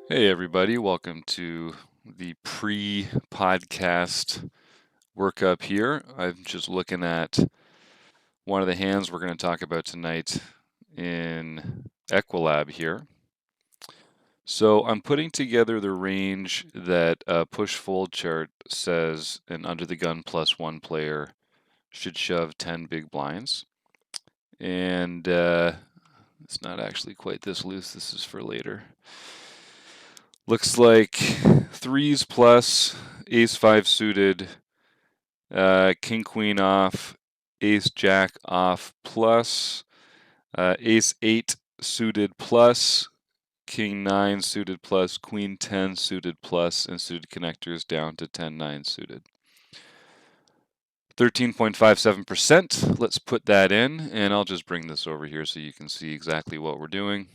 Hey, everybody. Welcome to the pre-podcast workup here. I'm just looking at one of the hands we're going to talk about tonight in Equilab here. So I'm putting together the range that push-fold chart says an under-the-gun +1 player should shove 10 big blinds. And it's not actually quite this loose. This is for later. Looks like threes plus, ace-5 suited, king-queen off, ace-jack off plus, ace-8 suited plus, king-9 suited plus, queen-10 suited plus, and suited connectors down to 10-9 suited. 13.57%. Let's put that in, and I'll just bring this over here so you can see exactly what we're doing.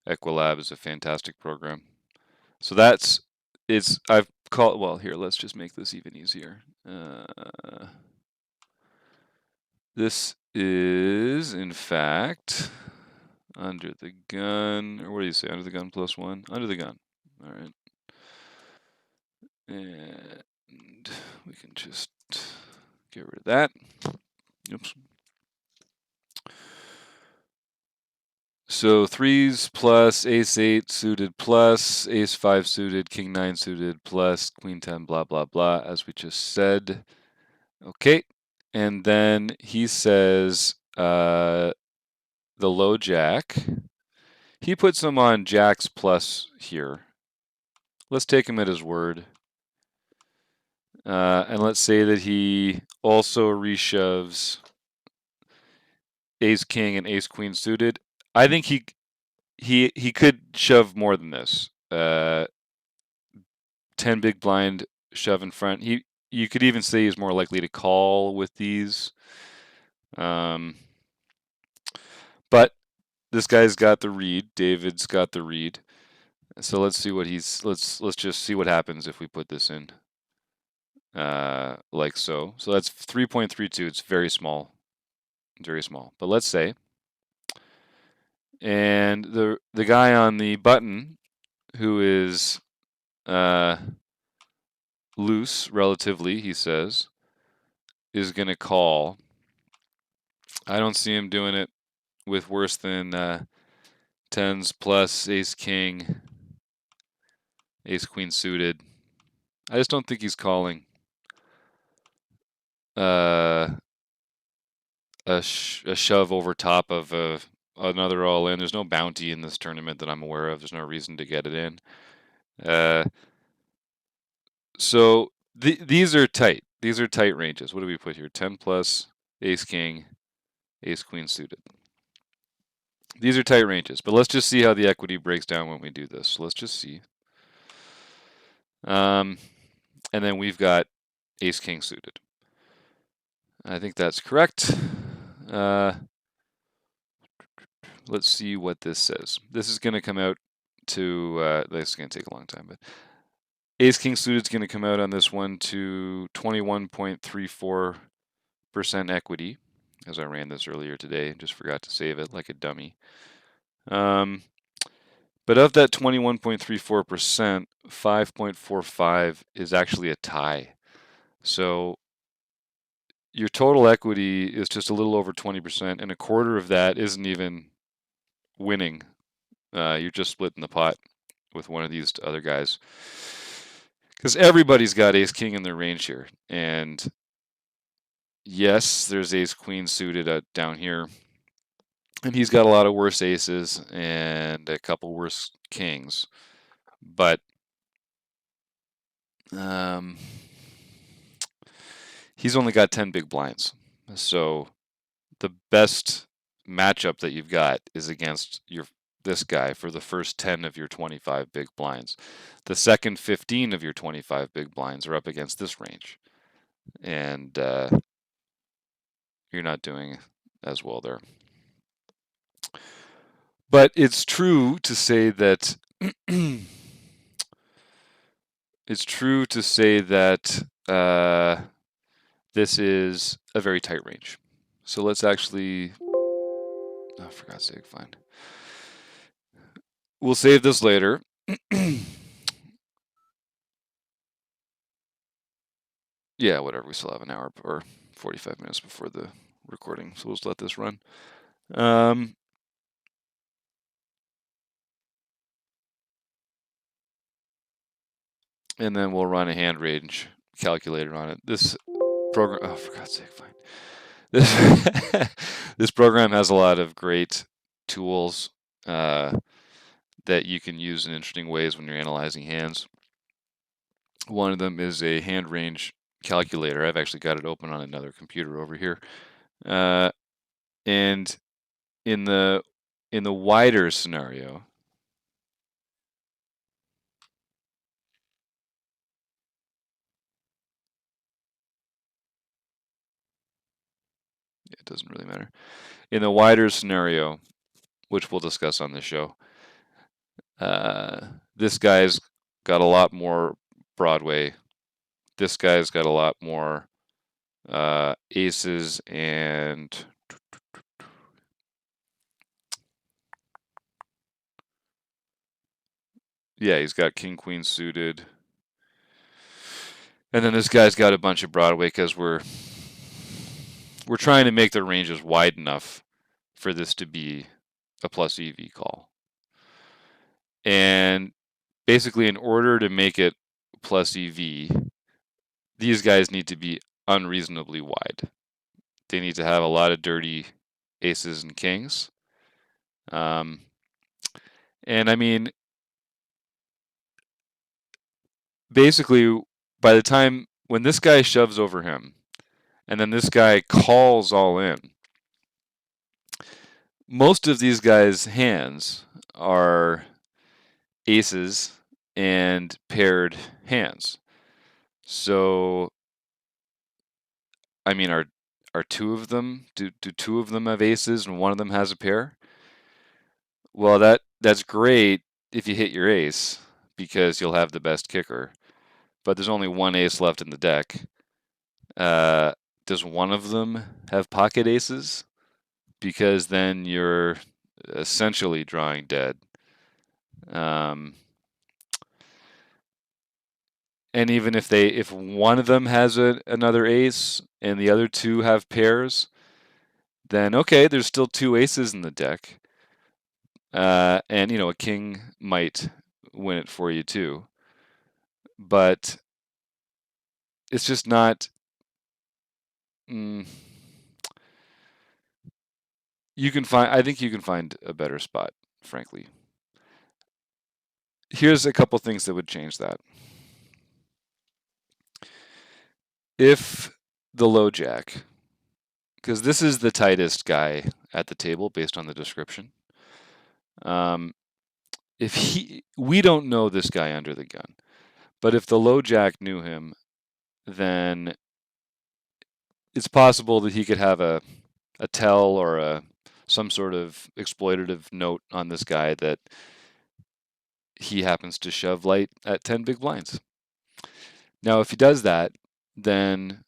Equilab is a fantastic program. So I've called, well, here, let's just make this even easier. This is, in fact, under the gun, or what do you say, under the gun +1? Under the gun, all right. And we can just get rid of that. Oops. So threes plus, ace-8 suited plus, ace-5 suited, king-9 suited plus, queen-10, blah, blah, blah, as we just said. Okay, and then he says the low jack. He puts him on jacks plus here. Let's take him at his word. And let's say that he also reshoves ace king and ace queen suited. I think he could shove more than this. 10 big blind shove in front. You could even say he's more likely to call with these. But this guy's got the read. David's got the read. So let's see what let's just see what happens if we put this in. Like so. So that's 3.32. It's very small. Very small. But let's say. And the guy on the button who is loose relatively, he says, is going to call. I don't see him doing it with worse than tens plus ace king, ace queen suited. I just don't think he's calling a shove over top of another all in. There's no bounty in this tournament that I'm aware of. There's no reason to get it in. So these are tight. These are tight ranges. What do we put here? 10 plus, ace king, ace queen suited. These are tight ranges, but let's just see how the equity breaks down when we do this. So let's just see. And then we've got ace king suited. I think that's correct. Let's see what this says. This is going to come out to, this is going to take a long time, but ace king suited is going to come out on this one to 21.34% equity, as I ran this earlier today. Just forgot to save it like a dummy. But of that 21.34%, 5.45 is actually a tie. So your total equity is just a little over 20%, and a quarter of that isn't even winning. You're just splitting the pot with one of these other guys. Because everybody's got ace king in their range here. And yes, there's ace queen suited down here. And he's got a lot of worse aces and a couple worse kings. But he's only got 10 big blinds. So the best matchup that you've got is against this guy for the first 10 of your 25 big blinds. The second 15 of your 25 big blinds are up against this range. And you're not doing as well there. But it's true to say that this is a very tight range. So let's actually, oh, for God's sake, fine. We'll save this later. Yeah, whatever. We still have an hour or 45 minutes before the recording, so we'll just let this run. And then we'll run a hand range calculator on it. This program, oh, for God's sake, fine. This program has a lot of great tools that you can use in interesting ways when you're analyzing hands. One of them is a hand range calculator. I've actually got it open on another computer over here. And in the wider scenario, it doesn't really matter. In the wider scenario, which we'll discuss on this show, this guy's got a lot more Broadway. This guy's got a lot more aces and yeah, he's got king queen suited. And then this guy's got a bunch of Broadway because we're trying to make the ranges wide enough for this to be a plus EV call. And basically, in order to make it plus EV, these guys need to be unreasonably wide. They need to have a lot of dirty aces and kings. And I mean, basically, by the time when this guy shoves over him, and then this guy calls all in, most of these guys' hands are aces and paired hands. So, I mean, are two of them? Do two of them have aces and one of them has a pair? Well, that's great if you hit your ace because you'll have the best kicker. But there's only one ace left in the deck. Does one of them have pocket aces? Because then you're essentially drawing dead. And even if one of them has another ace and the other two have pairs, then okay, there's still two aces in the deck. And a king might win it for you too. But it's just not. I think you can find a better spot, frankly. Here's a couple things that would change that. If the low jack, because this is the tightest guy at the table based on the description. We don't know this guy under the gun, but if the low jack knew him, then it's possible that he could have a tell or some sort of exploitative note on this guy that he happens to shove light at 10 big blinds. Now, if he does that, then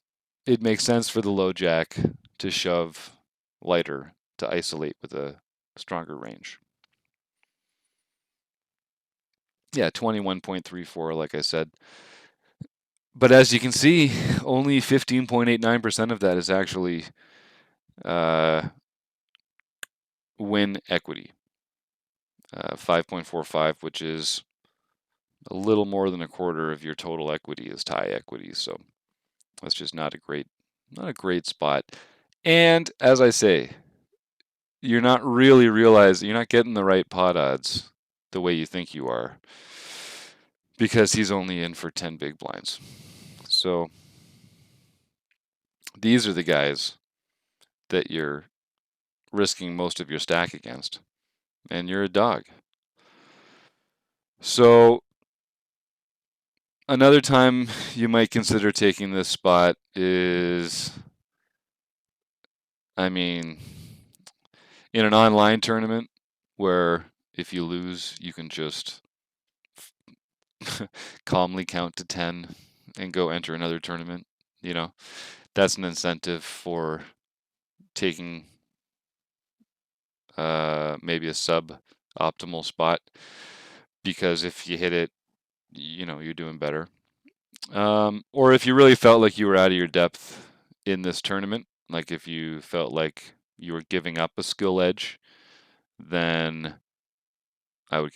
it makes sense for the low jack to shove lighter to isolate with a stronger range. Yeah, 21.34, like I said. But as you can see, only 15.89% of that is actually win equity. 5.45, which is a little more than a quarter of your total equity is tie equity. So that's just not a great spot. And as I say, you're not really realizing, you're not getting the right pot odds the way you think you are because he's only in for 10 big blinds. So these are the guys that you're risking most of your stack against, and you're a dog. So another time you might consider taking this spot is, I mean, in an online tournament where if you lose, you can just calmly count to 10 and go enter another tournament. That's an incentive for taking maybe a sub-optimal spot. because if you hit it, you know, you're doing better. Or if you really felt like you were out of your depth in this tournament, like if you felt like you were giving up a skill edge, then I would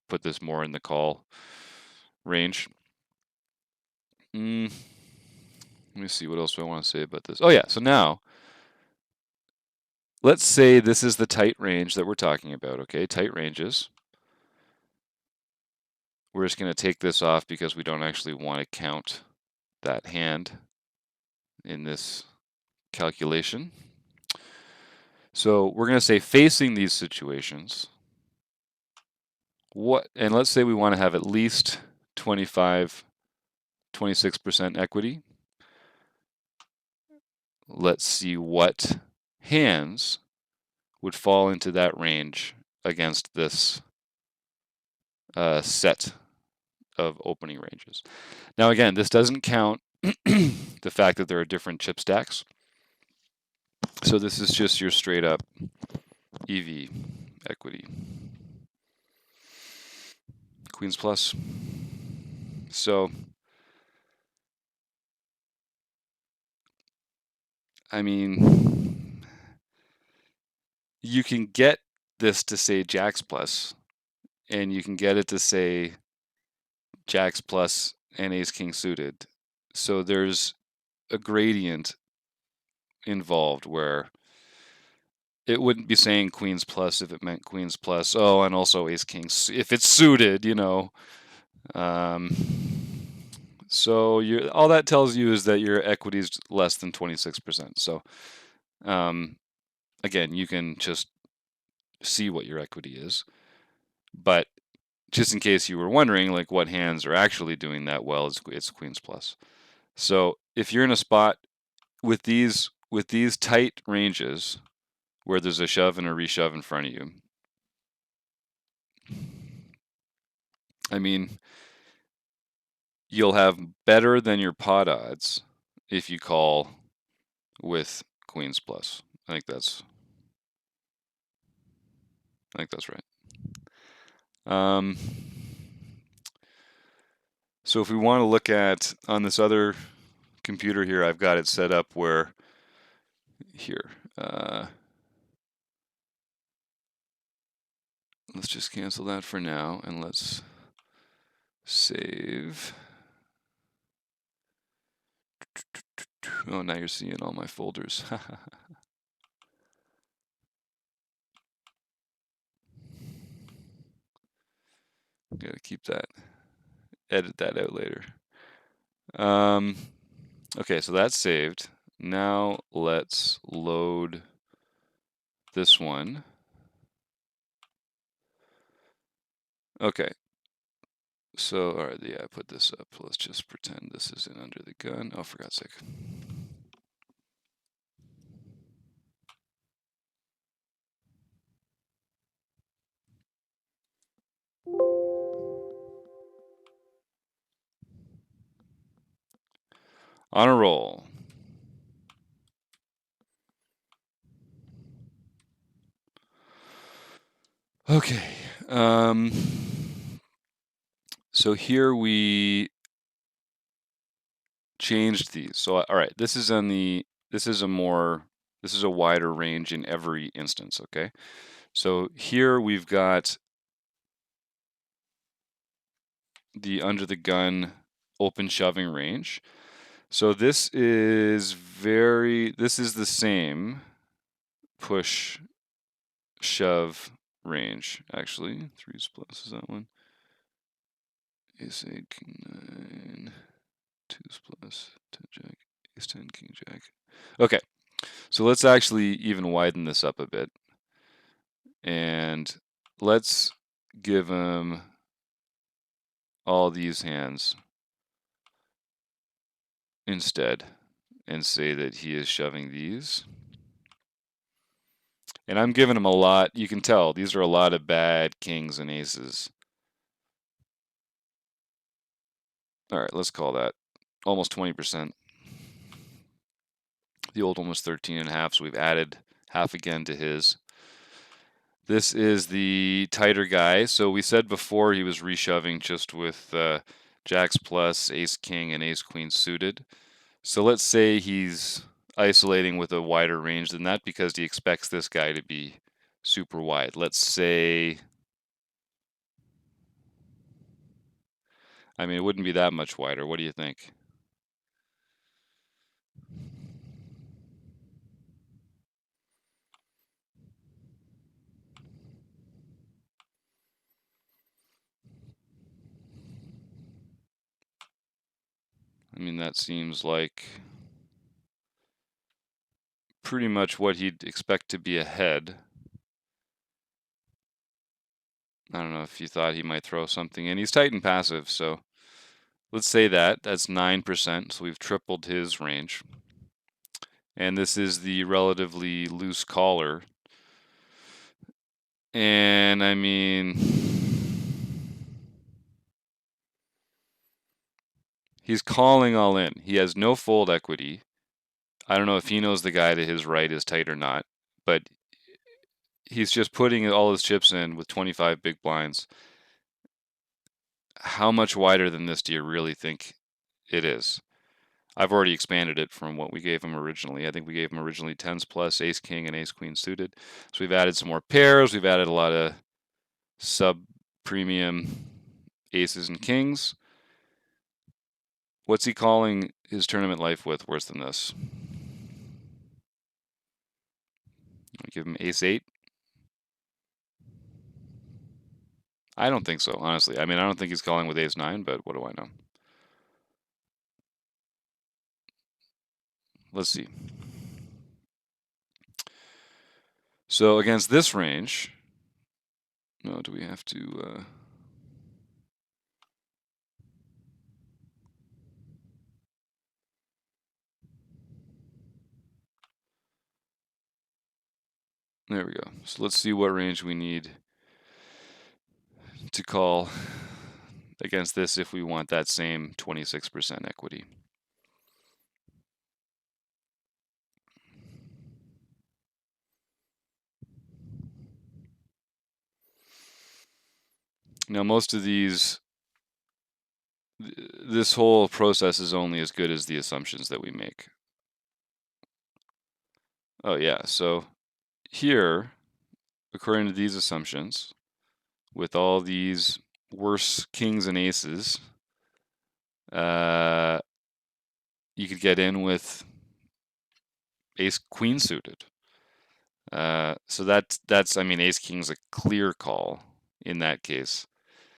put this more in the call range. Let me see, what else do I want to say about this? Oh yeah, so now, let's say this is the tight range that we're talking about, okay? Tight ranges. We're just going to take this off because we don't actually want to count that hand in this calculation. So we're going to say facing these situations, and let's say we want to have at least 26% equity. Let's see what hands would fall into that range against this set of opening ranges. Now again, this doesn't count the fact that there are different chip stacks. So this is just your straight up EV equity. Queens plus. So, I mean, you can get this to say Jacks plus, and you can get it to say Jacks plus and Ace King suited. So there's a gradient involved where it wouldn't be saying Queens plus if it meant Queens plus. Oh, and also Ace King if it's suited, you know. So all that tells you is that your equity is less than 26%. So again, you can just see what your equity is. But just in case you were wondering, like what hands are actually doing that well, it's Queens plus. So if you're in a spot with these tight ranges where there's a shove and a reshove in front of you, I mean, you'll have better than your pot odds if you call with Queens plus. I think that's right. So if we want to look at on this other computer here, I've got it set up where here. Let's just cancel that for now and let's save. Oh, now you're seeing all my folders. Gotta keep that, edit that out later. Okay, so that's saved. Now let's load this one. Okay. So, all right, yeah, I put this up. Let's just pretend this is in under the gun. Oh, for God's sake. On a roll. Okay. So here we changed these. So all right, this is a wider range in every instance, okay? So here we've got the under the gun open shoving range. So this is the same push shove range, actually. 3s plus is that one. Ace 8, King 9, 2s plus, 10 jack, Ace 10, King jack. Okay, so let's actually even widen this up a bit. And let's give him all these hands instead and say that he is shoving these. And I'm giving him a lot. You can tell these are a lot of bad kings and aces. All right, let's call that almost 20%. The old one was 13.5, so we've added half again to his. This is the tighter guy. So we said before he was reshoving just with jacks plus, ace king, and ace queen suited. So let's say he's isolating with a wider range than that because he expects this guy to be super wide. Let's say, I mean, it wouldn't be that much wider. What do you think? I mean, that seems like pretty much what he'd expect to be ahead. I don't know if you thought he might throw something in. He's tight and passive, so let's say that's 9%, so we've tripled his range. And this is the relatively loose caller. And I mean, he's calling all in. He has no fold equity. I don't know if he knows the guy to his right is tight or not, but he's just putting all his chips in with 25 big blinds. How much wider than this do you really think it is? I've already expanded it from what we gave him originally. I think we gave him originally 10s plus, ace king, and ace queen suited. So we've added some more pairs. We've added a lot of sub premium aces and kings. What's he calling his tournament life with worse than this? I give him ace 8. I don't think so, honestly. I mean, I don't think he's calling with ace 9, but what do I know? Let's see. So against this range, no, do we have to... There we go. So let's see what range we need to call against this if we want that same 26% equity. Now, most of these, this whole process is only as good as the assumptions that we make. Oh yeah, so here, according to these assumptions, with all these worse kings and aces, you could get in with ace queen suited. So that's I mean, ace king's a clear call in that case.